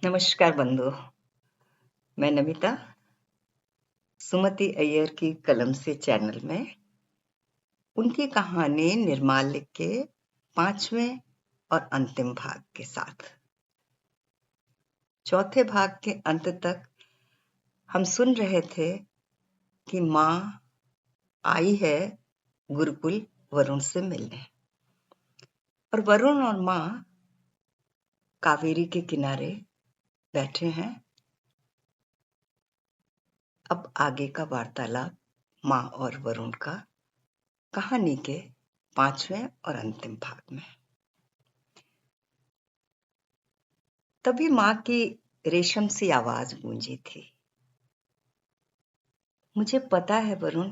नमस्कार बंधु, मैं नमिता सुमति अय्यर की कलम से चैनल में उनकी कहानी निर्माल लिख के 5वें और अंतिम भाग के साथ। चौथे भाग के अंत तक हम सुन रहे थे कि माँ आई है गुरुकुल वरुण से मिलने और वरुण और माँ कावेरी के किनारे बैठे हैं। अब आगे का वार्तालाप माँ और वरुण का कहानी के 5वें और अंतिम भाग में। तभी माँ की रेशम सी आवाज गूंजी थी, मुझे पता है वरुण,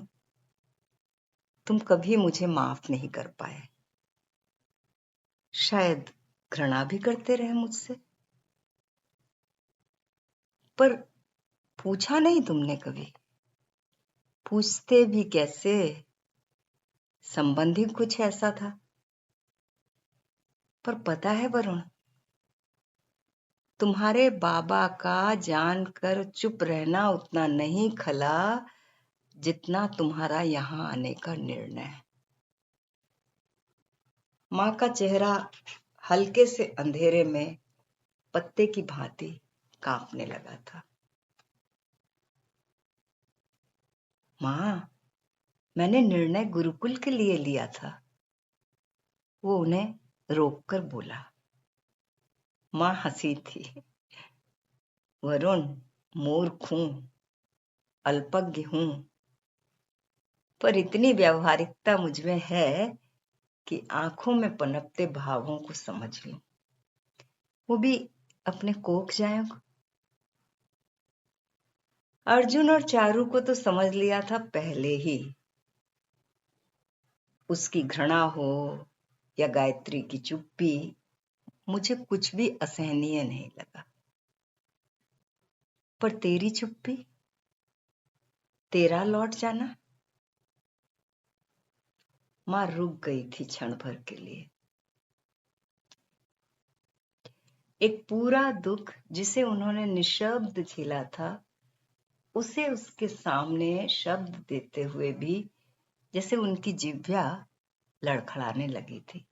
तुम कभी मुझे माफ नहीं कर पाए, शायद घृणा भी करते रहे मुझसे, पर पूछा नहीं तुमने कभी। पूछते भी कैसे, संबंध ही कुछ ऐसा था। पर पता है वरुण, तुम्हारे बाबा का जानकर चुप रहना उतना नहीं खला जितना तुम्हारा यहां आने का निर्णय है। माँ का चेहरा हल्के से अंधेरे में पत्ते की भांति कांपने लगा था। माँ, मैंने निर्णय गुरुकुल के लिए लिया था, वो उन्हें रोककर बोला। माँ हंसी थी। वरुण, मूर्ख हूं, अल्पज्ञ हूं, पर इतनी व्यावहारिकता मुझमें है कि आंखों में पनपते भावों को समझ लूं, वो भी अपने कोख जायों को। अर्जुन और चारू को तो समझ लिया था पहले ही। उसकी घृणा हो या गायत्री की चुप्पी, मुझे कुछ भी असहनीय नहीं लगा। पर तेरी चुप्पी, तेरा लौट जाना। मां रुक गई थी क्षण भर के लिए। एक पूरा दुख जिसे उन्होंने निशब्द झेला था, उसे उसके सामने शब्द देते हुए भी जैसे उनकी जिह्वा लड़खड़ाने लगी थी।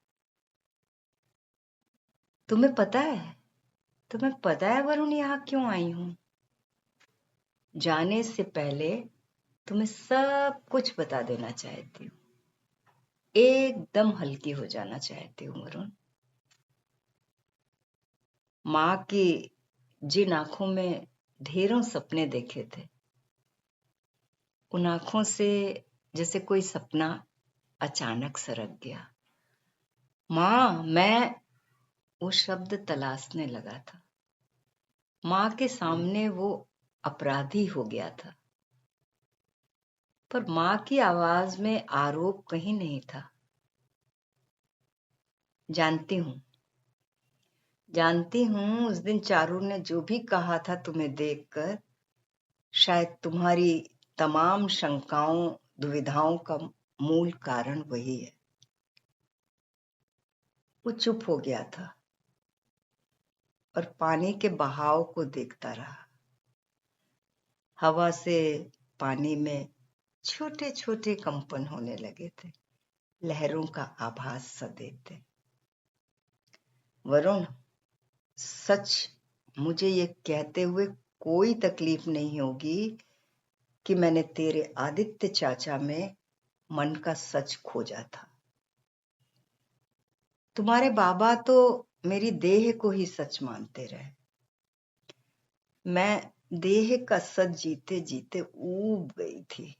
तुम्हें पता है वरुण, यहां क्यों आई हूं? जाने से पहले तुम्हें सब कुछ बता देना चाहती हूँ। एकदम हल्की हो जाना चाहती हूँ वरुण। माँ की जिन आंखों में ढेरों सपने देखे थे, उन आंखों से जैसे कोई सपना अचानक सरक गया। माँ, मैं वो शब्द तलाशने लगा था। माँ के सामने वो अपराधी हो गया था, पर माँ की आवाज में आरोप कहीं नहीं था। जानती हूं उस दिन चारू ने जो भी कहा था तुम्हें देखकर, शायद तुम्हारी तमाम शंकाओं दुविधाओं का मूल कारण वही है। वो चुप हो गया था और पानी के बहाव को देखता रहा। हवा से पानी में छोटे छोटे कंपन होने लगे थे, लहरों का आभास सा देते। वरुण, सच, मुझे ये कहते हुए कोई तकलीफ नहीं होगी कि मैंने तेरे आदित्य चाचा में मन का सच खोजा था। तुम्हारे बाबा तो मेरी देह को ही सच मानते रहे। मैं देह का सच जीते जीते ऊब गई थी।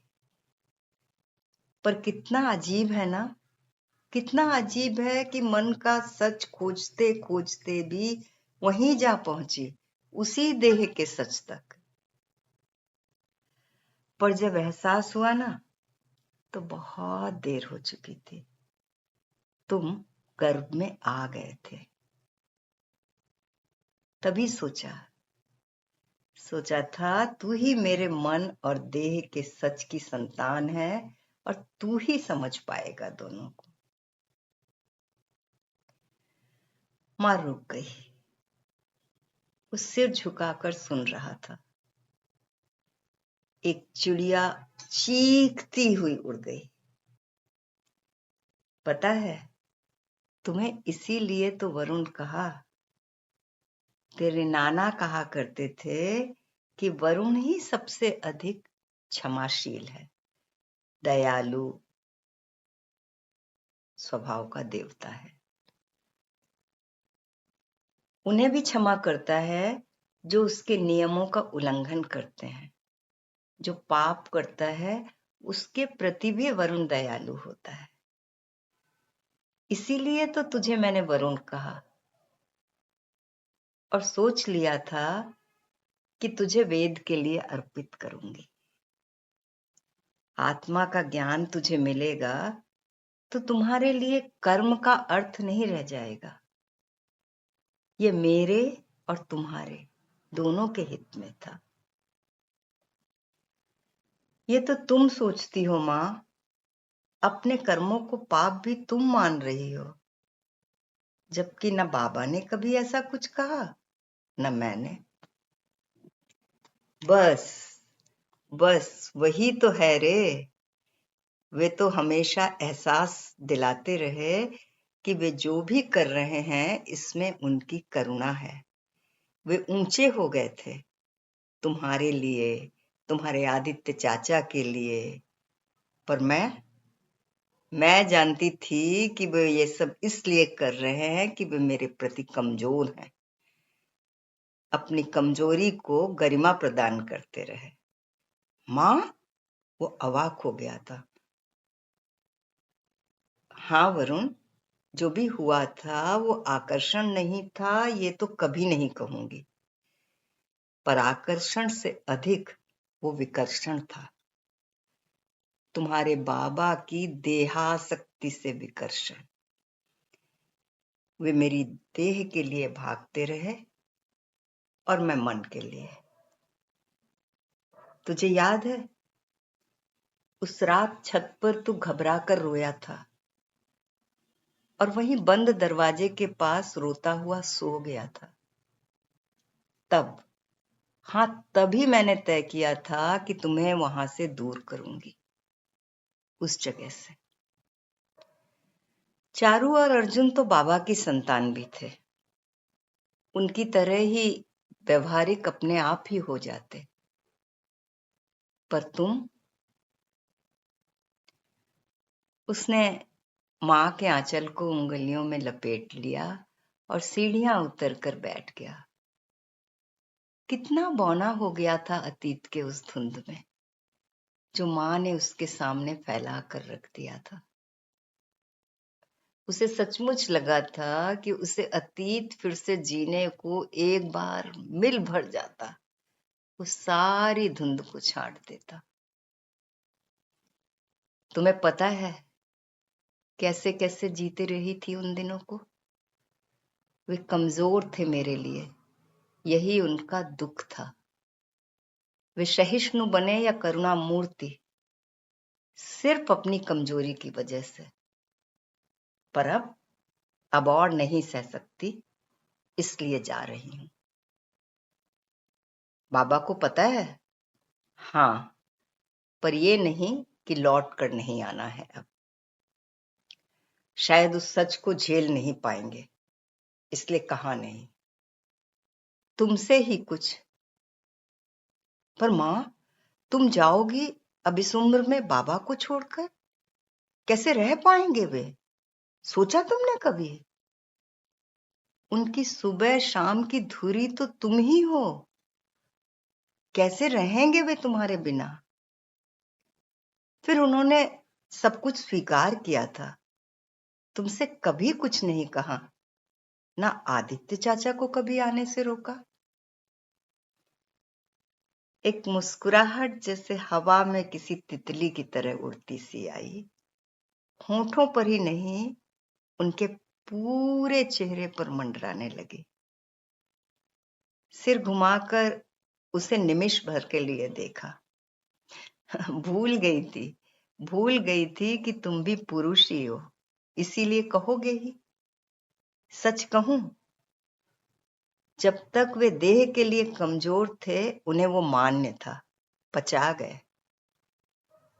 पर कितना अजीब है ना, कितना अजीब है कि मन का सच खोजते खोजते भी वहीं जा पहुंची, उसी देह के सच तक। पर जब एहसास हुआ ना, तो बहुत देर हो चुकी थी। तुम गर्भ में आ गए थे। तभी सोचा था तू ही मेरे मन और देह के सच की संतान है और तू ही समझ पाएगा दोनों को। मां रुक गई। वो सिर झुकाकर सुन रहा था। एक चिड़िया चीखती हुई उड़ गई। पता है, तुम्हें इसीलिए तो वरुण कहा। तेरे नाना कहा करते थे कि वरुण ही सबसे अधिक क्षमाशील है, दयालु स्वभाव का देवता है। उन्हें भी क्षमा करता है जो उसके नियमों का उल्लंघन करते हैं। जो पाप करता है उसके प्रति भी वरुण दयालु होता है। इसीलिए तो तुझे मैंने वरुण कहा और सोच लिया था कि तुझे वेद के लिए अर्पित करूंगी। आत्मा का ज्ञान तुझे मिलेगा तो तुम्हारे लिए कर्म का अर्थ नहीं रह जाएगा। ये मेरे और तुम्हारे दोनों के हित में था। ये तो तुम सोचती हो मां, अपने कर्मों को पाप भी तुम मान रही हो, जबकि न बाबा ने कभी ऐसा कुछ कहा न मैंने। बस बस वही तो है रे। वे तो हमेशा एहसास दिलाते रहे कि वे जो भी कर रहे हैं इसमें उनकी करुणा है। वे ऊंचे हो गए थे तुम्हारे लिए, तुम्हारे आदित्य चाचा के लिए। पर मैं जानती थी कि वे ये सब इसलिए कर रहे हैं कि वे मेरे प्रति कमजोर हैं, अपनी कमजोरी को गरिमा प्रदान करते रहे। मां, वो अवाक हो गया था। हाँ वरुण, जो भी हुआ था वो आकर्षण नहीं था, ये तो कभी नहीं कहूंगी। पर आकर्षण से अधिक वो विकर्षण था। तुम्हारे बाबा की देहासक्ति से विकर्षण। वे मेरी देह के लिए भागते रहे और मैं मन के लिए। तुझे याद है, उस रात छत पर तू घबरा कर रोया था और वहीं बंद दरवाजे के पास रोता हुआ सो गया था। तब, हाँ तभी मैंने तय किया था कि तुम्हें वहां से दूर करूंगी, उस जगह से। चारू और अर्जुन तो बाबा की संतान भी थे। उनकी तरह ही व्यवहारिक अपने आप ही हो जाते। पर तुम। उसने मां के आंचल को उंगलियों में लपेट लिया और सीढ़ियां उतर कर बैठ गया। कितना बौना हो गया था अतीत के उस धुंध में, जो मां ने उसके सामने फैला कर रख दिया था। उसे सचमुच लगा था कि उसे अतीत फिर से जीने को एक बार मिल भर जाता, वो सारी धुंध को छाट देता। तुम्हें पता है कैसे कैसे जीते रही थी उन दिनों को? वे कमजोर थे मेरे लिए, यही उनका दुख था। वे सहिष्णु बने या करुणा मूर्ति, सिर्फ अपनी कमजोरी की वजह से। पर अब और नहीं सह सकती, इसलिए जा रही हूं। बाबा को पता है? हाँ, पर ये नहीं कि लौट कर नहीं आना है अब। शायद उस सच को झेल नहीं पाएंगे, इसलिए कहा नहीं। तुमसे ही कुछ। पर मां, तुम जाओगी अब इस उम्र में बाबा को छोड़कर? कैसे रह पाएंगे वे? सोचा तुमने कभी? उनकी सुबह शाम की धुरी तो तुम ही हो। कैसे रहेंगे वे तुम्हारे बिना? फिर उन्होंने सब कुछ स्वीकार किया था, तुमसे कभी कुछ नहीं कहा, ना आदित्य चाचा को कभी आने से रोका। एक मुस्कुराहट जैसे हवा में किसी तितली की तरह उड़ती सी आई, होठों पर ही नहीं उनके पूरे चेहरे पर मंडराने लगी। सिर घुमाकर उसे निमिष भर के लिए देखा। भूल गई थी कि तुम भी पुरुष ही हो, इसीलिए कहोगे ही। सच कहूं, जब तक वे देह के लिए कमजोर थे उन्हें वो मान्य था, पचा गए।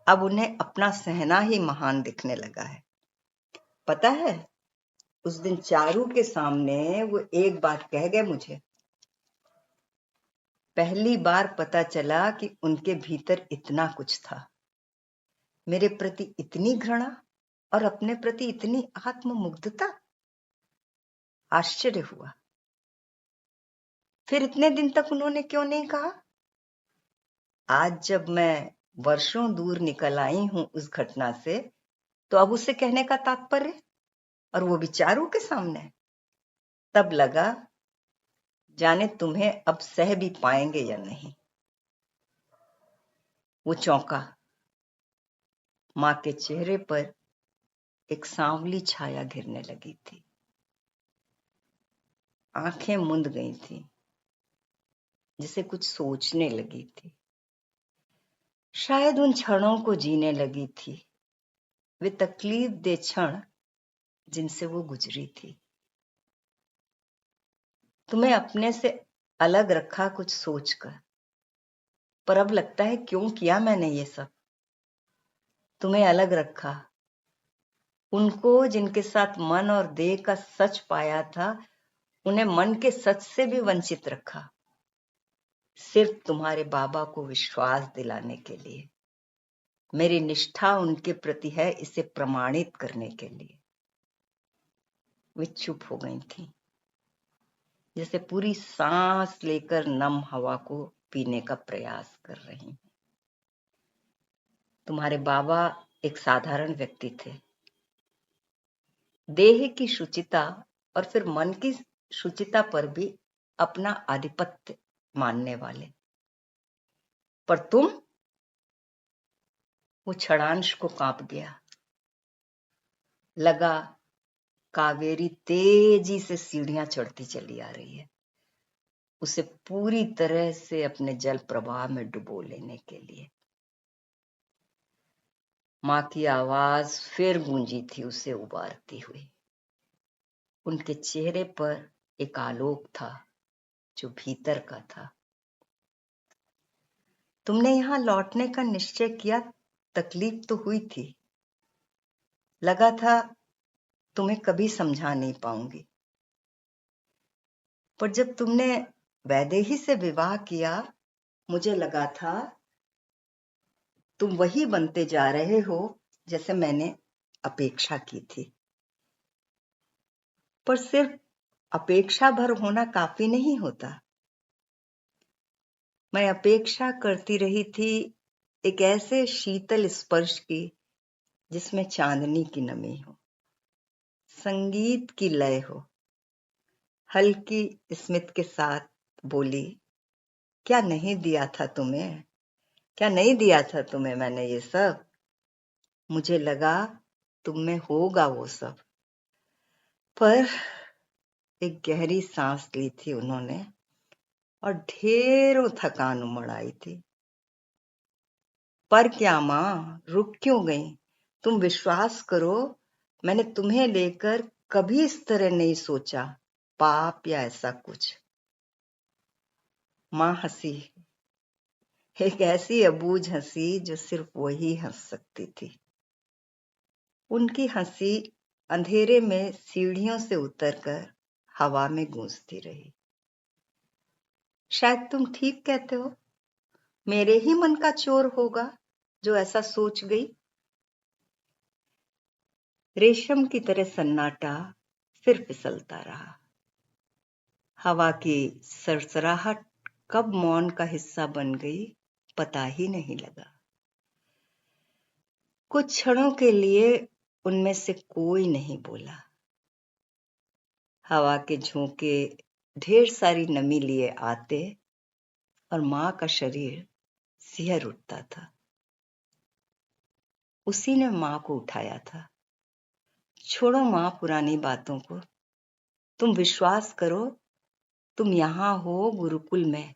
अब उन्हें अपना सहना ही महान दिखने लगा है। पता है, उस दिन चारू के सामने वो एक बात कह गए मुझे। पहली बार पता चला कि उनके भीतर इतना कुछ था, मेरे प्रति इतनी घृणा और अपने प्रति इतनी आत्ममुग्धता। आश्चर्य हुआ। फिर इतने दिन तक उन्होंने क्यों नहीं कहा? आज जब मैं वर्षों दूर निकल आई हूं उस घटना से, तो अब उसे कहने का तात्पर्य, और वो भी चारू के सामने। तब लगा जाने तुम्हें अब सह भी पाएंगे या नहीं। वो चौंका। मां के चेहरे पर एक सांवली छाया घिरने लगी थी। आंखें मुंद गई थी, जिसे कुछ सोचने लगी थी। शायद उन क्षणों को जीने लगी थी, वे तकलीफ दे क्षण जिनसे वो गुजरी थी। तुम्हें अपने से अलग रखा कुछ सोचकर, पर अब लगता है क्यों किया मैंने ये सब। तुम्हें अलग रखा, उनको जिनके साथ मन और देह का सच पाया था, उन्हें मन के सच से भी वंचित रखा, सिर्फ तुम्हारे बाबा को विश्वास दिलाने के लिए। मेरी निष्ठा उनके प्रति है, इसे प्रमाणित करने के लिए। वे चुप हो गई थी, जैसे पूरी सांस लेकर नम हवा को पीने का प्रयास कर रही हैं। तुम्हारे बाबा एक साधारण व्यक्ति थे, देह की शुचिता और फिर मन की शुचिता पर भी अपना आधिपत्य मानने वाले। पर तुम? वो क्षणांश को कांप गया। लगा कावेरी तेजी से सीढ़ियां चढ़ती चली आ रही है, उसे पूरी तरह से अपने जल प्रवाह में डुबो लेने के लिए। मां की आवाज फिर गूंजी थी उसे उबारती हुई। उनके चेहरे पर एक आलोक था जो भीतर का था। तुमने यहां लौटने का निश्चय किया, तकलीफ तो हुई थी। लगा था तुम्हें कभी समझा नहीं पाऊंगी, पर जब तुमने वैदेही से विवाह किया, मुझे लगा था तुम वही बनते जा रहे हो जैसे मैंने अपेक्षा की थी। पर सिर्फ अपेक्षा भर होना काफी नहीं होता। मैं अपेक्षा करती रही थी एक ऐसे शीतल स्पर्श की जिसमें चांदनी की नमी हो, संगीत की लय हो। हल्की स्मित के साथ बोली, क्या नहीं दिया था तुम्हें, क्या नहीं दिया था तुम्हें मैंने ये सब। मुझे लगा तुम में होगा वो सब। पर एक गहरी सांस ली थी उन्होंने और ढेरों थकान उमड़ आई थी। पर क्या मां, रुक क्यों गई? तुम विश्वास करो, मैंने तुम्हें लेकर कभी इस तरह नहीं सोचा, पाप या ऐसा कुछ। मां हंसी, एक ऐसी अबूझ हंसी जो सिर्फ वही हंस सकती थी। उनकी हंसी अंधेरे में सीढ़ियों से उतरकर हवा में गूंजती रही। शायद तुम ठीक कहते हो, मेरे ही मन का चोर होगा जो ऐसा सोच गई। रेशम की तरह सन्नाटा फिर फिसलता रहा। हवा की सरसराहट कब मौन का हिस्सा बन गई, पता ही नहीं लगा। कुछ क्षणों के लिए उनमें से कोई नहीं बोला। हवा के झोंके ढेर सारी नमी लिए आते और मां का शरीर सिहर उठता था। उसी ने मां को उठाया था। छोड़ो मां पुरानी बातों को, तुम विश्वास करो, तुम यहां हो गुरुकुल में।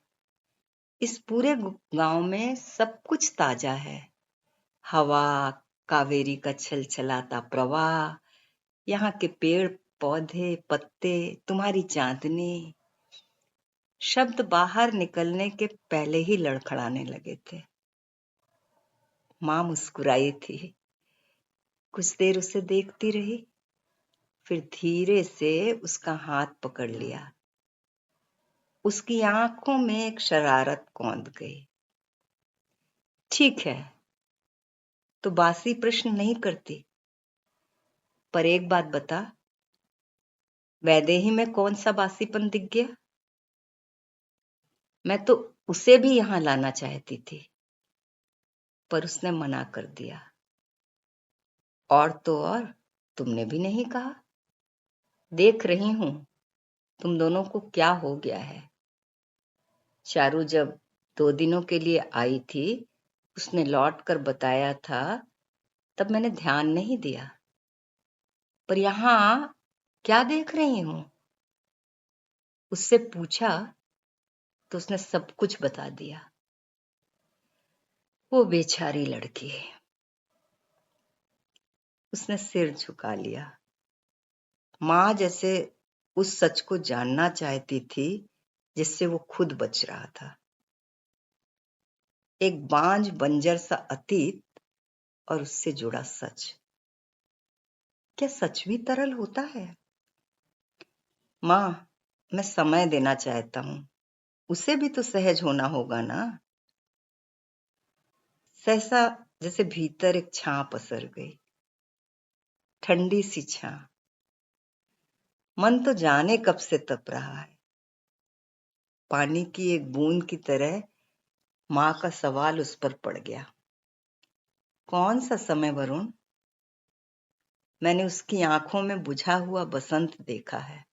इस पूरे गांव में सब कुछ ताजा है। हवा, कावेरी का छलछलाता प्रवाह, यहाँ के पेड़ पौधे, पत्ते, तुम्हारी चांदनी। शब्द बाहर निकलने के पहले ही लड़खड़ाने लगे थे। माँ मुस्कुराई थी। कुछ देर उसे देखती रही, फिर धीरे से उसका हाथ पकड़ लिया। उसकी आंखों में एक शरारत कौंध गई। ठीक है, तो बासी प्रश्न नहीं करती, पर एक बात बता, वैदेही में कौन सा बासीपन दिख गया? मैं तो उसे भी यहां लाना चाहती थी, पर उसने मना कर दिया। और तो और, तुमने भी नहीं कहा। देख रही हूं तुम दोनों को क्या हो गया है। चारू जब 2 दिनों के लिए आई थी, उसने लौट कर बताया था, तब मैंने ध्यान नहीं दिया। पर यहां क्या देख रही हूं? उससे पूछा तो उसने सब कुछ बता दिया। वो बेचारी लड़की। उसने सिर झुका लिया। माँ जैसे उस सच को जानना चाहती थी जिससे वो खुद बच रहा था। एक बांझ बंजर सा अतीत और उससे जुड़ा सच। क्या सच भी तरल होता है? माँ, मैं समय देना चाहता हूं। उसे भी तो सहज होना होगा ना। सहसा जैसे भीतर एक छां पसर गई, ठंडी सी छां। मन तो जाने कब से तप रहा है। पानी की एक बूंद की तरह माँ का सवाल उस पर पड़ गया। कौन सा समय वरुण? मैंने उसकी आंखों में बुझा हुआ बसंत देखा है।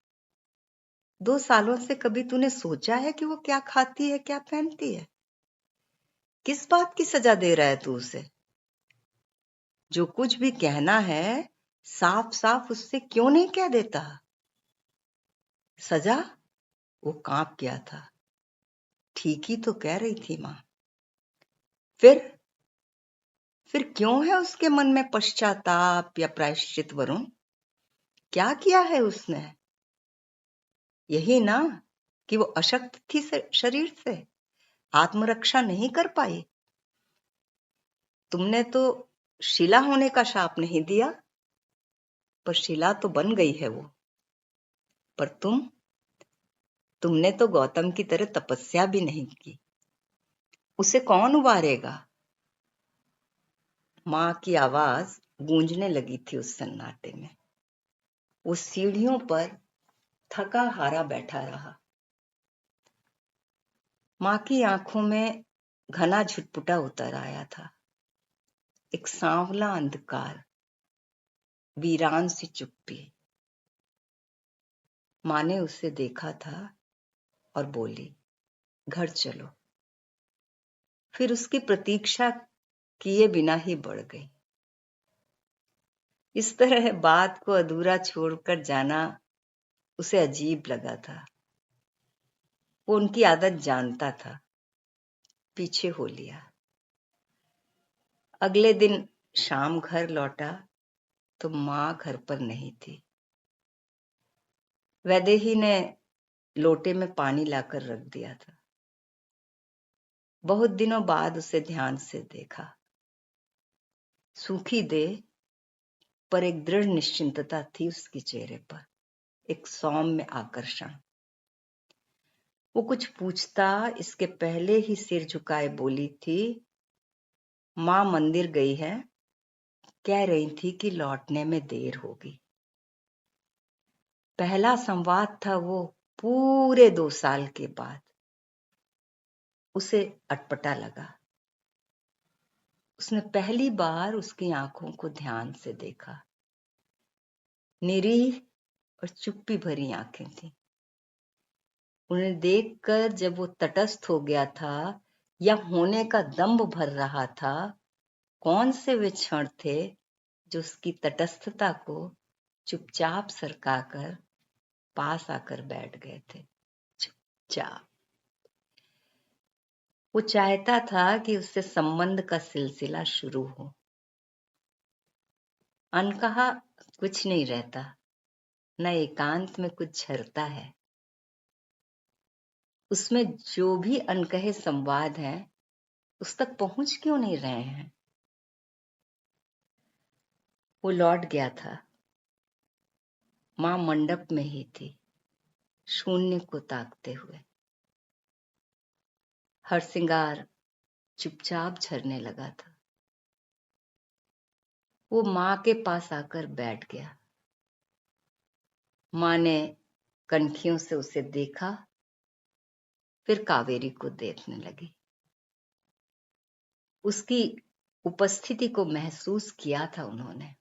2 सालों से कभी तूने सोचा है कि वो क्या खाती है, क्या पहनती है? किस बात की सजा दे रहा है तू उसे? जो कुछ भी कहना है, साफ साफ उससे क्यों नहीं कह देता? सजा? वो कांप गया था। ठीक ही तो कह रही थी माँ। फिर क्यों है उसके मन में पश्चाताप या प्रायश्चित वरुण? क्या किया है उसने? यही ना कि वो अशक्त थी शरीर से, आत्मरक्षा नहीं कर पाई। तुमने तो शिला होने का शाप नहीं दिया, पर शिला तो बन गई है वो। पर तुमने तो गौतम की तरह तपस्या भी नहीं की। उसे कौन उबारेगा? माँ की आवाज गूंजने लगी थी उस सन्नाटे में। वो सीढ़ियों पर थका हारा बैठा रहा। माँ की आंखों में घना झुटपुटा उतर आया था। एक सांवला अंधकार, वीरान सी चुप्पी। माँ ने उसे देखा था और बोली, घर चलो। फिर उसकी प्रतीक्षा किए बिना ही बढ़ गई। इस तरह बात को अधूरा छोड़कर जाना उसे अजीब लगा था। वो उनकी आदत जानता था, पीछे हो लिया। अगले दिन शाम घर लौटा तो माँ घर पर नहीं थी। वैदेही ने लोटे में पानी लाकर रख दिया था। बहुत दिनों बाद उसे ध्यान से देखा। सूखी देह, पर एक दृढ़ निश्चिंतता थी उसके चेहरे पर, एक सौम्य आकर्षण। वो कुछ पूछता इसके पहले ही सिर झुकाए बोली थी, माँ मंदिर गई है, कह रही थी कि लौटने में देर होगी। पहला संवाद था वो पूरे 2 साल के बाद। उसे अटपटा लगा। उसने पहली बार उसकी आंखों को ध्यान से देखा। निरीह और चुप्पी भरी आंखें थीं। उन्हें देखकर जब वो तटस्थ हो गया था या होने का दंभ भर रहा था, कौन से वे क्षण थे जो उसकी तटस्थता को चुपचाप सरकाकर पास आकर बैठ गए थे। चुपचाप। वो चाहता था कि उससे संबंध का सिलसिला शुरू हो। अनकहा कुछ नहीं रहता, न एकांत में कुछ झरता है। उसमें जो भी अनकहे संवाद हैं उस तक पहुंच क्यों नहीं रहे हैं? वो लौट गया था। मां मंडप में ही थी, शून्य को ताकते हुए। हर श्रृंगार चुपचाप झरने लगा था। वो मां के पास आकर बैठ गया। मां ने कनखियों से उसे देखा, फिर कावेरी को देखने लगी। उसकी उपस्थिति को महसूस किया था उन्होंने।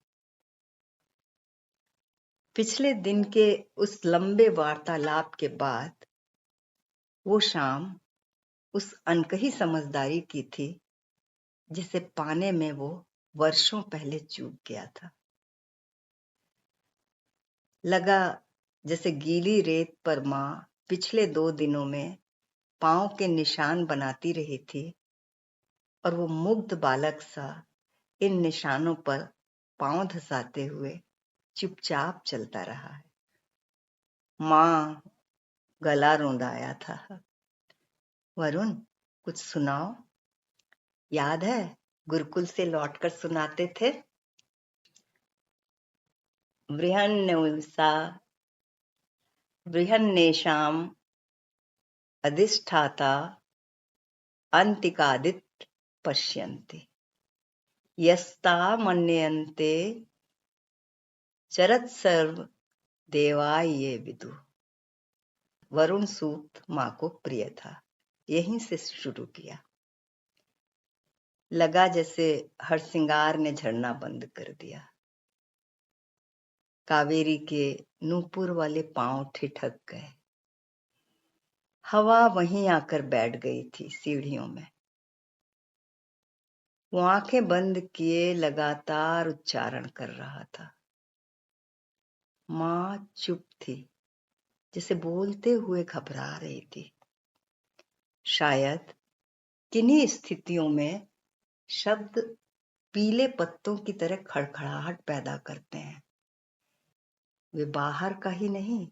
पिछले दिन के उस लंबे वार्तालाप के बाद वो शाम उस अनकही समझदारी की थी जिसे पाने में वो वर्षों पहले चूक गया था। लगा जैसे गीली रेत पर मां पिछले 2 दिनों में पांव के निशान बनाती रही थी और वो मुग्ध बालक सा इन निशानों पर पांव धसाते हुए चुपचाप चलता रहा है। मां गला रोंदाया था। वरुण, कुछ सुनाओ। याद है गुरुकुल से लौटकर सुनाते थे? बृहन्नेषाम् अधिष्ठाता अन्तिकादित् पश्यन्ति यस्ता मन्यन्ते चरत्सर्व देवा ये विदु। वरुण सूक्त मां को प्रिय था, यहीं से शुरू किया। लगा जैसे हर श्रृंगार ने झरना बंद कर दिया। कावेरी के नूपुर वाले पांव ठिठक गए। हवा वहीं आकर बैठ गई थी सीढ़ियों में। वो आंखें बंद किए लगातार उच्चारण कर रहा था। मां चुप थी, जैसे बोलते हुए घबरा रही थी। शायद किन्हीं स्थितियों में शब्द पीले पत्तों की तरह खड़खड़ाहट पैदा करते हैं। वे बाहर का ही नहीं,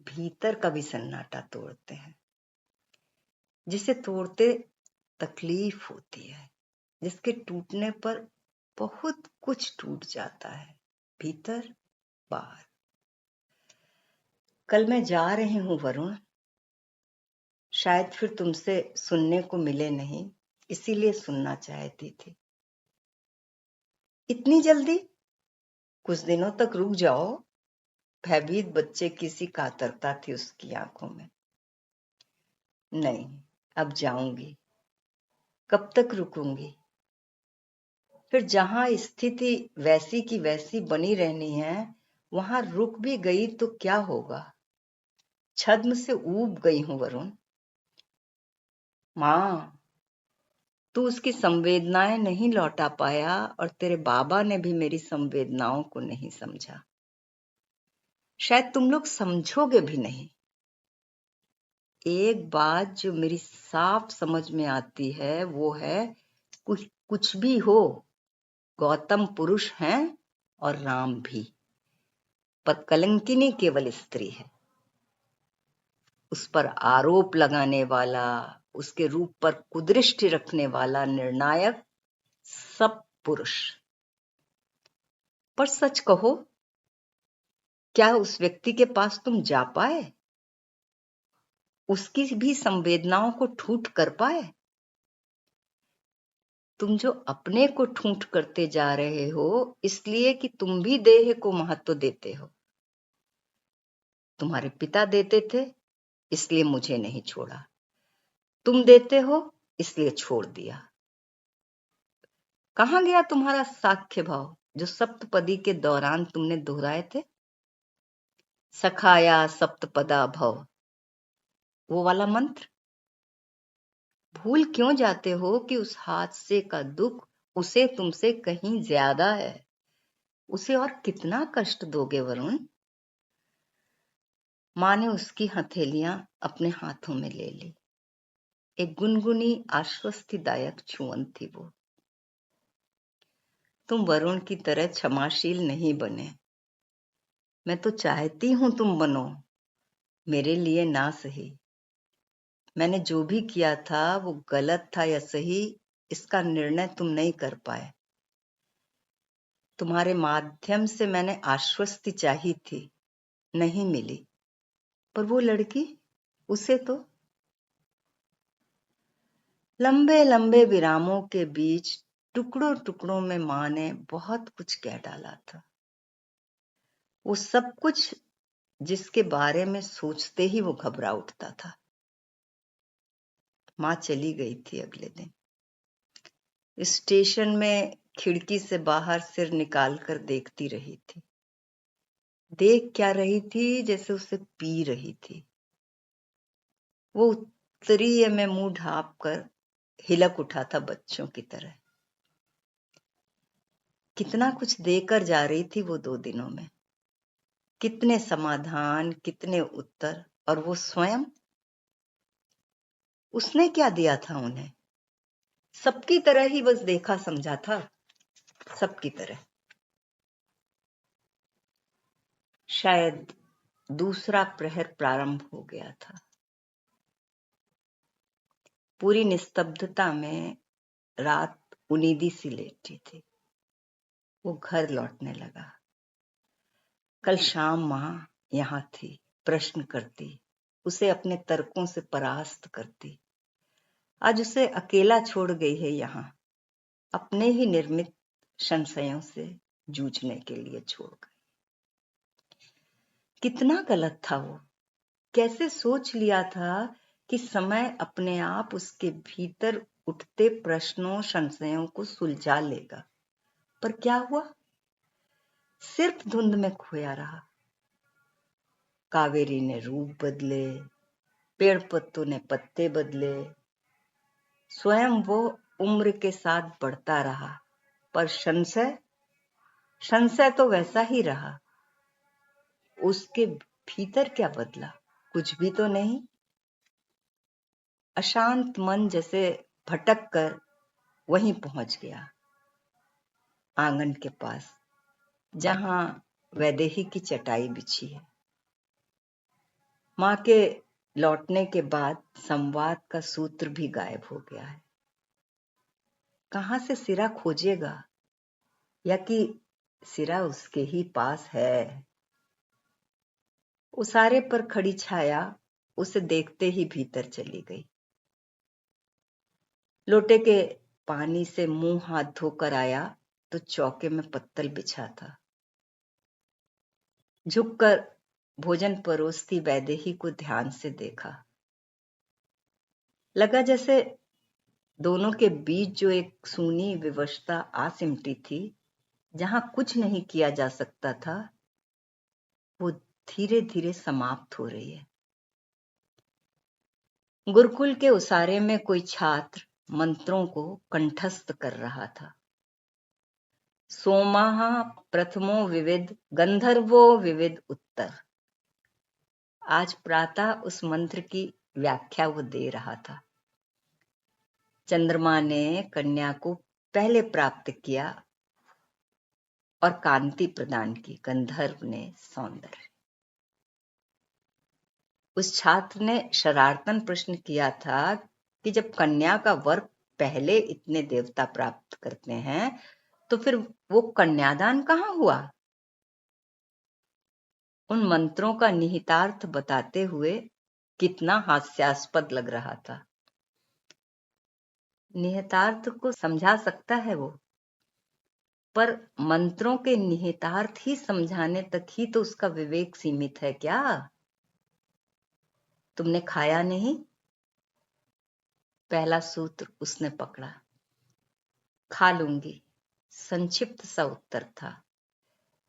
भीतर का भी सन्नाटा तोड़ते हैं। जिसे तोड़ते तकलीफ होती है, जिसके टूटने पर बहुत कुछ टूट जाता है, भीतर बाहर। कल मैं जा रही हूं वरुण, शायद फिर तुमसे सुनने को मिले नहीं, इसीलिए सुनना चाहती थी। इतनी जल्दी? कुछ दिनों तक रुक जाओ। भयभीत बच्चे किसी कातरता थी उसकी आंखों में। नहीं, अब जाऊंगी। कब तक रुकूंगी? फिर जहां स्थिति वैसी की वैसी बनी रहनी है, वहां रुक भी गई तो क्या होगा? छद्म से ऊब गई हूं वरुण। मां, तू उसकी संवेदनाएं नहीं लौटा पाया और तेरे बाबा ने भी मेरी संवेदनाओं को नहीं समझा। शायद तुम लोग समझोगे भी नहीं। एक बात जो मेरी साफ समझ में आती है वो है, कुछ भी हो, गौतम पुरुष हैं और राम भी। पर कलंकिनी केवल स्त्री है। उस पर आरोप लगाने वाला, उसके रूप पर कुदृष्टि रखने वाला निर्णायक सब पुरुष। पर सच कहो, क्या उस व्यक्ति के पास तुम जा पाए? उसकी भी संवेदनाओं को ठूठ कर पाए? तुम जो अपने को ठूंठ करते जा रहे हो इसलिए कि तुम भी देह को महत्व देते हो। तुम्हारे पिता देते थे इसलिए मुझे नहीं छोड़ा, तुम देते हो इसलिए छोड़ दिया। कहां गया तुम्हारा साख्य भाव जो सप्तपदी के दौरान तुमने दोहराए थे? सखाया सप्तपदा भव, वो वाला मंत्र। भूल क्यों जाते हो कि उस हादसे का दुख उसे तुमसे कहीं ज्यादा है? उसे और कितना कष्ट दोगे वरुण? मां ने उसकी हथेलियां अपने हाथों में ले ली। एक गुनगुनी आश्वस्तिदायक छुअन थी वो। तुम वरुण की तरह क्षमाशील नहीं बने। मैं तो चाहती हूं तुम बनो, मेरे लिए ना सही, मैंने जो भी किया था वो गलत था या सही, इसका निर्णय तुम नहीं कर पाए। तुम्हारे माध्यम से मैंने आश्वस्ति चाही थी, नहीं मिली। पर वो लड़की, उसे तो लंबे लंबे विरामों के बीच टुकड़ों टुकड़ों में मां ने बहुत कुछ कह डाला था। वो सब कुछ जिसके बारे में सोचते ही वो घबरा उठता था। मां चली गई थी अगले दिन। स्टेशन में खिड़की से बाहर सिर निकालकर देखती रही थी। देख क्या रही थी? जैसे उसे पी रही थी। वो उत्तरीय में मुंह ढांप कर हिलक उठा था बच्चों की तरह। कितना कुछ देकर जा रही थी वो 2 दिनों में। कितने समाधान, कितने उत्तर, और वो स्वयं, उसने क्या दिया था उन्हें? सबकी तरह ही बस देखा समझा था, सबकी तरह। शायद दूसरा प्रहर प्रारंभ हो गया था। पूरी निस्तब्धता में रात उनीदी सी लेटी थी। वो घर लौटने लगा। कल शाम मां यहां थी, प्रश्न करती, उसे अपने तर्कों से परास्त करती। आज उसे अकेला छोड़ गई है यहां, अपने ही निर्मित संशयों से जूझने के लिए छोड़ गई। कितना गलत था वो। कैसे सोच लिया था कि समय अपने आप उसके भीतर उठते प्रश्नों, संशयों को सुलझा लेगा। पर क्या हुआ? सिर्फ धुंध में खोया रहा। कावेरी ने रूप बदले, पेड़ पत्तों ने पत्ते बदले, स्वयं वो उम्र के साथ बढ़ता रहा, पर संशय तो वैसा ही रहा। उसके भीतर क्या बदला? कुछ भी तो नहीं। अशांत मन जैसे भटक कर वहीं पहुंच गया, आंगन के पास, जहां वैदेही की चटाई बिछी है। मां के लौटने के बाद संवाद का सूत्र भी गायब हो गया है। कहां से सिरा खोजेगा, या कि सिरा उसके ही पास है? उसारे पर खड़ी छाया उसे देखते ही भीतर चली गई। लोटे के पानी से मुंह हाथ धोकर आया तो चौके में पत्तल बिछा था। झुककर भोजन परोसती वैदेही को ध्यान से देखा। लगा जैसे दोनों के बीच जो एक सूनी विवशता आ सिमटी थी, जहां कुछ नहीं किया जा सकता था, वो धीरे धीरे समाप्त हो रही है। गुरुकुल के उसारे में कोई छात्र मंत्रों को कंठस्थ कर रहा था। सोमाः प्रथमो विविध गंधर्वो विविध उत्तर। आज प्रातः उस मंत्र की व्याख्या वो दे रहा था। चंद्रमा ने कन्या को पहले प्राप्त किया और कांति प्रदान की, गंधर्व ने सौंदर्य। उस छात्र ने शरारतन प्रश्न किया था कि जब कन्या का वर पहले इतने देवता प्राप्त करते हैं, तो फिर वो कन्यादान कहाँ हुआ? उन मंत्रों का निहितार्थ बताते हुए कितना हास्यास्पद लग रहा था। निहितार्थ को समझा सकता है वो, पर मंत्रों के निहितार्थ ही समझाने तक ही तो उसका विवेक सीमित है क्या? तुमने खाया नहीं? पहला सूत्र उसने पकड़ा। खा लूंगी, संक्षिप्त सा उत्तर था।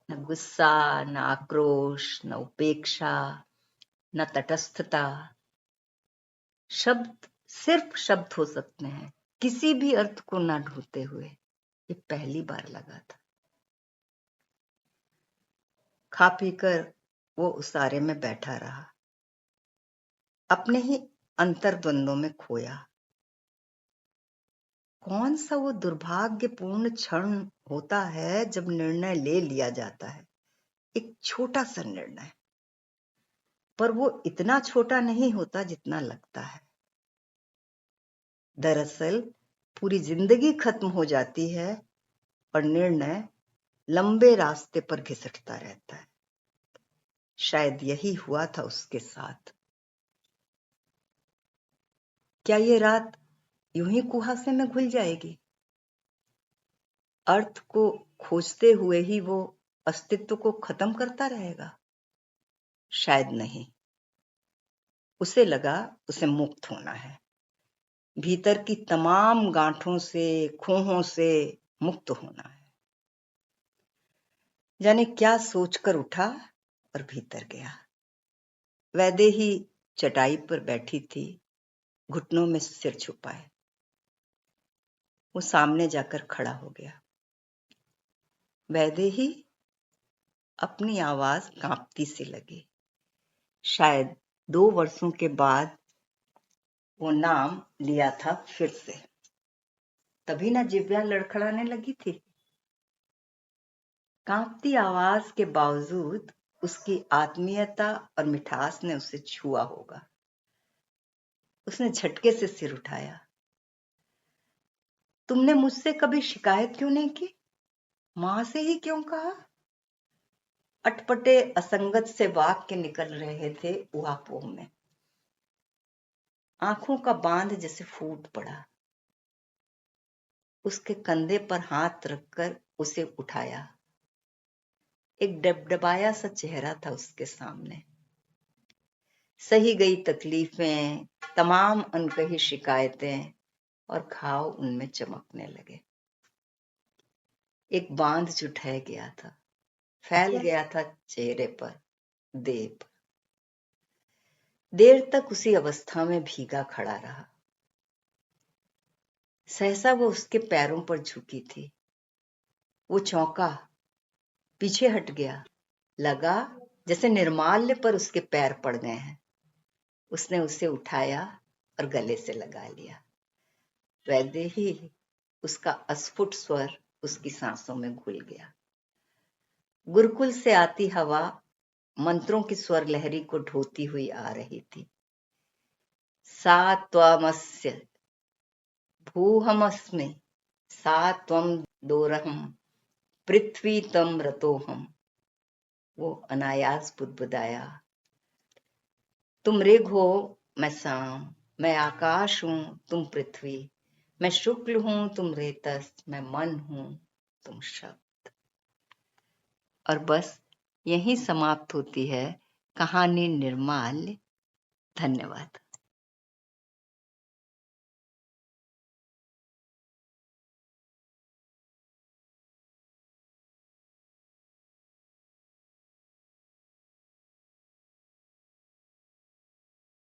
न गुस्सा, न आक्रोश, न उपेक्षा, न तटस्थता। शब्द सिर्फ शब्द हो सकते हैं, किसी भी अर्थ को ना ढूंढते हुए। ये पहली बार लगा था। खा पीकर वो उसारे में बैठा रहा, अपने ही अंतर्द्वंदों में खोया। कौन सा वो दुर्भाग्यपूर्ण क्षण होता है जब निर्णय ले लिया जाता है, एक छोटा सा निर्णय, पर वो इतना छोटा नहीं होता जितना लगता है। दरअसल पूरी जिंदगी खत्म हो जाती है और निर्णय लंबे रास्ते पर घिसटता रहता है। शायद यही हुआ था उसके साथ। क्या ये रात यूं ही कुहासे में घुल जाएगी? अर्थ को खोजते हुए ही वो अस्तित्व को खत्म करता रहेगा? शायद नहीं। उसे लगा उसे मुक्त होना है, भीतर की तमाम गांठों से, खोहों से मुक्त होना है। जाने क्या सोचकर उठा और भीतर गया। वैदेही चटाई पर बैठी थी, घुटनों में सिर छुपाए। वो सामने जाकर खड़ा हो गया। वैदेही, अपनी आवाज कांपती सी लगी। शायद 2 वर्षों के बाद वो नाम लिया था फिर से। तभी ना जिह्वा लड़खड़ाने लगी थी। कांपती आवाज के बावजूद उसकी आत्मीयता और मिठास ने उसे छुआ होगा। उसने झटके से सिर उठाया। तुमने मुझसे कभी शिकायत क्यों नहीं की? मां से ही क्यों कहा? अटपटे असंगत से वाक्य निकल रहे थे ऊहापोह में। आंखों का बांध जैसे फूट पड़ा। उसके कंधे पर हाथ रखकर उसे उठाया। एक डबडबाया सा चेहरा था उसके सामने। सही गई तकलीफें, तमाम अनकही शिकायतें और घाव उनमें चमकने लगे। एक बांध जो ढह गया था, फैल गया था चेहरे पर, देह पर। देर तक उसी अवस्था में भीगा खड़ा रहा। सहसा वो उसके पैरों पर झुकी थी। वो चौंका, पीछे हट गया। लगा जैसे निर्माल्य पर उसके पैर पड़ गए हैं। उसने उसे उठाया और गले से लगा लिया। वैदेही, उसका अस्फुट स्वर उसकी सांसों में घुल गया। गुरुकुल से आती हवा मंत्रों की स्वर लहरी को ढोती हुई आ रही थी। सा त्वमस्य भूहमस्मि, सा त्वम दोरहम, पृथ्वी तम रतोहम। वो अनायास बुदबुदाया। तुम ऋग हो, मैं साम, मैं आकाश हूं, तुम पृथ्वी, मैं शुक्ल हूं, तुम रेतस, मैं मन हूं, तुम शब्द। और बस यहीं समाप्त होती है कहानी निर्माल्य। धन्यवाद।